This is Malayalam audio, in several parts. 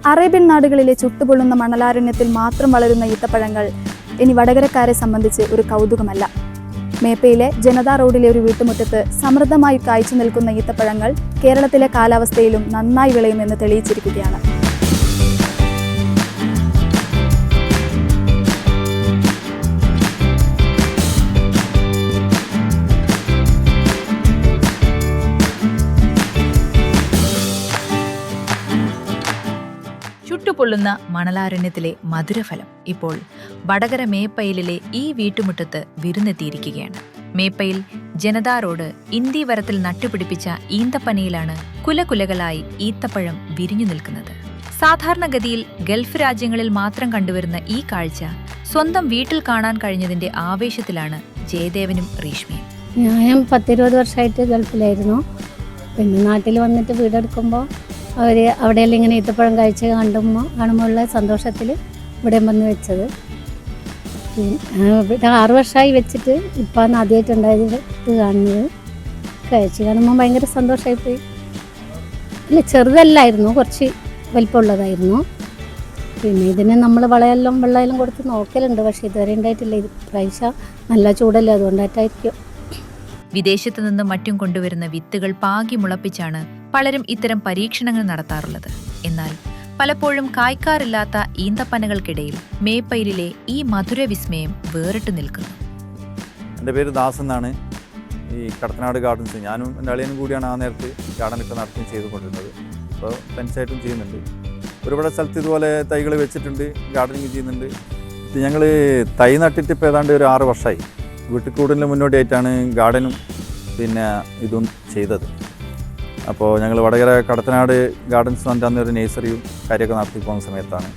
അറേബ്യൻ നാടുകളിലെ ചുട്ടുപൊള്ളുന്ന മണലാരണ്യത്തിൽ മാത്രം വളരുന്ന ഈത്തപ്പഴങ്ങൾ ഇനി വടകരക്കാരെ സംബന്ധിച്ച് ഒരു കൗതുകമല്ല. മേപ്പയിലെ ജനതാ റോഡിലെ ഒരു വീട്ടുമുറ്റത്ത് സമൃദ്ധമായി കായ്ച്ചു നിൽക്കുന്ന ഈത്തപ്പഴങ്ങൾ കേരളത്തിലെ കാലാവസ്ഥയിലും നന്നായി വിളയുമെന്ന് തെളിയിച്ചിരിക്കുകയാണ്. ചുട്ടുപൊള്ളുന്ന മണലാരണ്യത്തിലെ മധുരഫലം ഇപ്പോൾ വടകര മേപ്പയിലിലെ ഈ വീട്ടുമുറ്റത്ത് വിരുന്നെത്തിയിരിക്കുകയാണ്. മേപ്പയിൽ ജനതാ റോഡ് ഇന്ത്യ വരത്തിൽ നട്ടുപിടിപ്പിച്ച ഈന്തപ്പനയിലാണ് കുലകുലകളായി ഈത്തപ്പഴം വിരിഞ്ഞു നിൽക്കുന്നത്. സാധാരണഗതിയിൽ ഗൾഫ് രാജ്യങ്ങളിൽ മാത്രം കണ്ടുവരുന്ന ഈ കാഴ്ച സ്വന്തം വീട്ടിൽ കാണാൻ കഴിഞ്ഞതിന്റെ ആവേശത്തിലാണ് ജയദേവനും റീഷ്മയും. ഞാൻ 10-20 വർഷമായിട്ട് ഗൾഫിലായിരുന്നു. പിന്നെ നാട്ടിൽ വന്നിട്ട് വീടെടുക്കുമ്പോൾ അവിടെയെല്ലാം ഇങ്ങനെ ഈത്തപ്പഴം കഴിച്ച് കാണുമ്പോഴുള്ള സന്തോഷത്തിൽ ഇവിടെ വന്ന് വെച്ചത്. പിന്നെ 6 വർഷമായി വെച്ചിട്ട് ഇപ്പം ആദ്യമായിട്ടുണ്ടായത് കാണുന്നത്. കഴിച്ച് കാണുമ്പോൾ ഭയങ്കര സന്തോഷമായിപ്പോയി. അല്ല, ചെറുതല്ലായിരുന്നു, കുറച്ച് വലിപ്പമുള്ളതായിരുന്നു. പിന്നെ ഇതിന് നമ്മൾ വെള്ളമെല്ലാം കൊടുത്ത് നോക്കലുണ്ട്, പക്ഷേ ഇതുവരെ ഉണ്ടായിട്ടില്ല. ഇത് പ്രാവശ്യം നല്ല ചൂടല്ലേ, അതുകൊണ്ടായിട്ടായിരിക്കും. വിദേശത്തു നിന്നും മറ്റും കൊണ്ടുവരുന്ന വിത്തുകൾ പാകി മുളപ്പിച്ചാണ് പലരും ഇത്തരം പരീക്ഷണങ്ങൾ നടത്താറുള്ളത്. എന്നാൽ പലപ്പോഴും കായ്ക്കാറില്ലാത്ത ഈന്തപ്പനകൾക്കിടയിൽ മേപ്പയിലിലെ ഈ മധുര വിസ്മയം വേറിട്ട് നിൽക്കുന്നു. എൻ്റെ പേര് ദാസ് എന്നാണ്. ഈ കടത്തനാട് ഗാർഡൻസ് ഞാനും എൻ്റെ അളിയനും കൂടിയാണ് ആ നേരത്ത് ഗാർഡനൊക്കെ നടത്തി ചെയ്തുകൊണ്ടിരുന്നത്. അപ്പോൾ തനിച്ചായിട്ടും ചെയ്യുന്നുണ്ട്. ഒരുപാട് സ്ഥലത്ത് ഇതുപോലെ തൈകൾ വെച്ചിട്ടുണ്ട്, ഗാർഡനിങ് ചെയ്യുന്നുണ്ട്. ഇത് ഞങ്ങൾ തൈ നട്ടിട്ട് ഇപ്പോൾ ഏതാണ്ട് ഒരു 6 വർഷമായി. വീട്ടിൽ കൂടുതലിന് മുന്നോടിയായിട്ടാണ് ഗാർഡനും പിന്നെ ഇതും ചെയ്തത്. അപ്പോൾ ഞങ്ങൾ വടകര കടത്തനാട് ഗാർഡൻസ് പറഞ്ഞിട്ട് അന്ന് ഒരു നേഴ്സറിയും കാര്യമൊക്കെ നടത്തി പോകുന്ന സമയത്താണ്.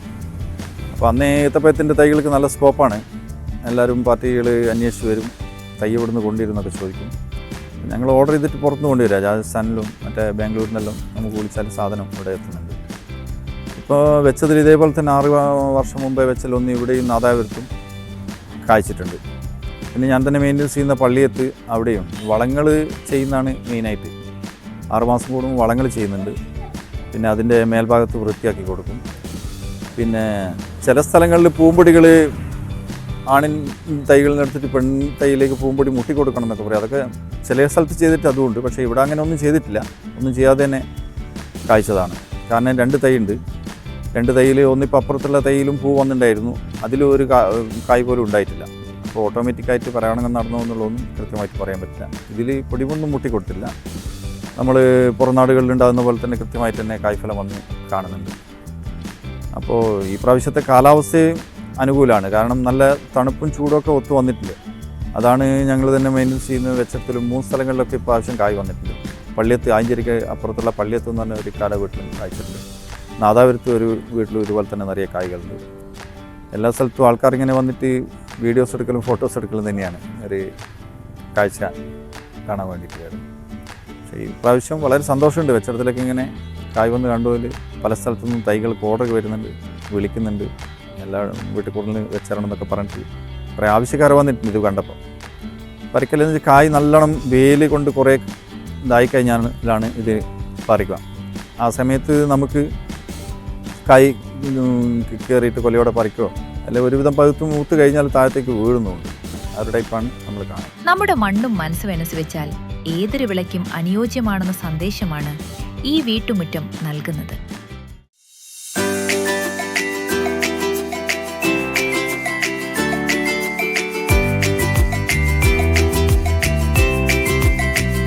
അപ്പോൾ അന്ന് ഈത്തപ്പഴത്തിൻ്റെ തൈകൾക്ക് നല്ല സ്കോപ്പാണ്. എല്ലാവരും പാർട്ടികൾ അന്വേഷിച്ച് വരും, തൈ ഇവിടുന്ന് കൊണ്ടുവരുന്നൊക്കെ ചോദിക്കും. ഞങ്ങൾ ഓർഡർ ചെയ്തിട്ട് പുറത്തുനിന്ന് കൊണ്ടുവരിക. രാജസ്ഥാനിലും മറ്റേ ബാംഗ്ലൂരിനെല്ലാം നമുക്ക് വിളിച്ചാൽ സാധനം ഇവിടെ എത്തുന്നുണ്ട്. ഇപ്പോൾ വെച്ചതിൽ ഇതേപോലെ തന്നെ 6 വർഷം മുമ്പേ വെച്ചലൊന്ന് ഇവിടെയും നാദാപുരത്തും കായ്ച്ചിട്ടുണ്ട്. പിന്നെ ഞാൻ തന്നെ മെയിൻ്റെനൻസ് ചെയ്യുന്ന പള്ളിയത്ത് അവിടെയും വളങ്ങൾ ചെയ്യുന്നതാണ് മെയിനായിട്ട്. 6 മാസം കൂടുമ്പോൾ വളങ്ങൾ ചെയ്യുന്നുണ്ട്. പിന്നെ അതിൻ്റെ മേൽഭാഗത്ത് വൃത്തിയാക്കി കൊടുക്കും. പിന്നെ ചില സ്ഥലങ്ങളിൽ പൂമ്പൊടികൾ ആണിൻ തൈകളിൽ നിന്ന് എടുത്തിട്ട് പെൺ തൈയിലേക്ക് പൂമ്പൊടി മുട്ടി കൊടുക്കണം എന്നൊക്കെ പറയും. അതൊക്കെ ചില സ്ഥലത്ത് ചെയ്തിട്ട് അതുകൊണ്ട്, പക്ഷേ ഇവിടെ അങ്ങനെ ഒന്നും ചെയ്തിട്ടില്ല. ഒന്നും ചെയ്യാതെ തന്നെ കായ്ച്ചതാണ്. കാരണം 2 തൈ ഉണ്ട്. 2 തൈയിൽ ഒന്നിപ്പോൾ അപ്പുറത്തുള്ള തൈയിലും പൂ വന്നിട്ടുണ്ടായിരുന്നു, അതിലും ഒരു കായ് പോലും ഉണ്ടായിട്ടില്ല. അപ്പോൾ ഓട്ടോമാറ്റിക്കായിട്ട് പറയണമെന്ന് നടന്നോ എന്നുള്ളതൊന്നും കൃത്യമായിട്ട് പറയാൻ പറ്റില്ല. ഇതിൽ പൊടിമൊന്നും മുട്ടിക്കൊടുത്തില്ല. നമ്മൾ പുറം നാടുകളിൽ ഉണ്ടാകുന്ന പോലെ തന്നെ കൃത്യമായിട്ട് തന്നെ കായ്ഫലം വന്ന് കാണുന്നുണ്ട്. അപ്പോൾ ഈ പ്രാവശ്യത്തെ കാലാവസ്ഥയും അനുകൂലമാണ്. കാരണം നല്ല തണുപ്പും ചൂടൊക്കെ ഒത്തു വന്നിട്ടുണ്ട്. അതാണ് ഞങ്ങൾ തന്നെ മെയിൻ്റെനൻസ് ചെയ്യുന്ന വെച്ചത്തിലും 3 സ്ഥലങ്ങളിലൊക്കെ ഇപ്രാവശ്യം കായ് വന്നിട്ടുണ്ട്. പള്ളിയത്ത് ആഞ്ചേരിക്ക് അപ്പുറത്തുള്ള പള്ളിയത്ത് എന്ന് പറഞ്ഞ ഒരു കാല വീട്ടിലും കായ്ച്ചിട്ടുണ്ട്. നാദാപുരത്ത് ഒരു വീട്ടിലും ഇതുപോലെ തന്നെ നിറയെ കായ്കളുണ്ട്. എല്ലാ സ്ഥലത്തും ആൾക്കാർ ഇങ്ങനെ വന്നിട്ട് വീഡിയോസ് എടുക്കലും ഫോട്ടോസ് എടുക്കലും തന്നെയാണ് ഒരു കാഴ്ച കാണാൻ വേണ്ടിയിട്ട് വരുന്നത്. പക്ഷേ ഈ പ്രാവശ്യം വളരെ സന്തോഷമുണ്ട്. വെച്ചിടത്തിലൊക്കെ ഇങ്ങനെ കായ് വന്ന് കണ്ടുപോല് പല സ്ഥലത്തു നിന്നും തൈകൾക്ക് ഓർഡർ വരുന്നുണ്ട്, വിളിക്കുന്നുണ്ട്. എല്ലാ വീട്ടിൽ കൂടുതൽ വെച്ചിരണം എന്നൊക്കെ പറഞ്ഞിട്ട് കുറേ ആവശ്യക്കാർ വന്നിട്ടുണ്ട്. ഇത് കണ്ടപ്പോൾ പറിക്കലെന്ന് വെച്ചാൽ കായ് നല്ലോണം വെയിൽ കൊണ്ട് കുറേ ഇതായി കഴിഞ്ഞാലാണ് ഇത് പറിക്കുക. ആ സമയത്ത് നമുക്ക് കായ് കയറിയിട്ട് കൊലയോടെ പറിക്കുകയോ അല്ലെങ്കിൽ ഒരുവിധം പഴുത്ത് മൂത്ത് കഴിഞ്ഞാൽ താഴത്തേക്ക് വീഴുന്നുണ്ട്. ആ ഒരു ടൈപ്പാണ് നമ്മൾ കാണുന്നത്. നമ്മുടെ മണ്ണും മനസ്സും അനുസരിച്ചാൽ ഏതൊരു വിളയ്ക്കും അനുയോജ്യമാണെന്ന സന്ദേശമാണ് ഈ വീട്ടുമുറ്റം നൽകുന്നത്.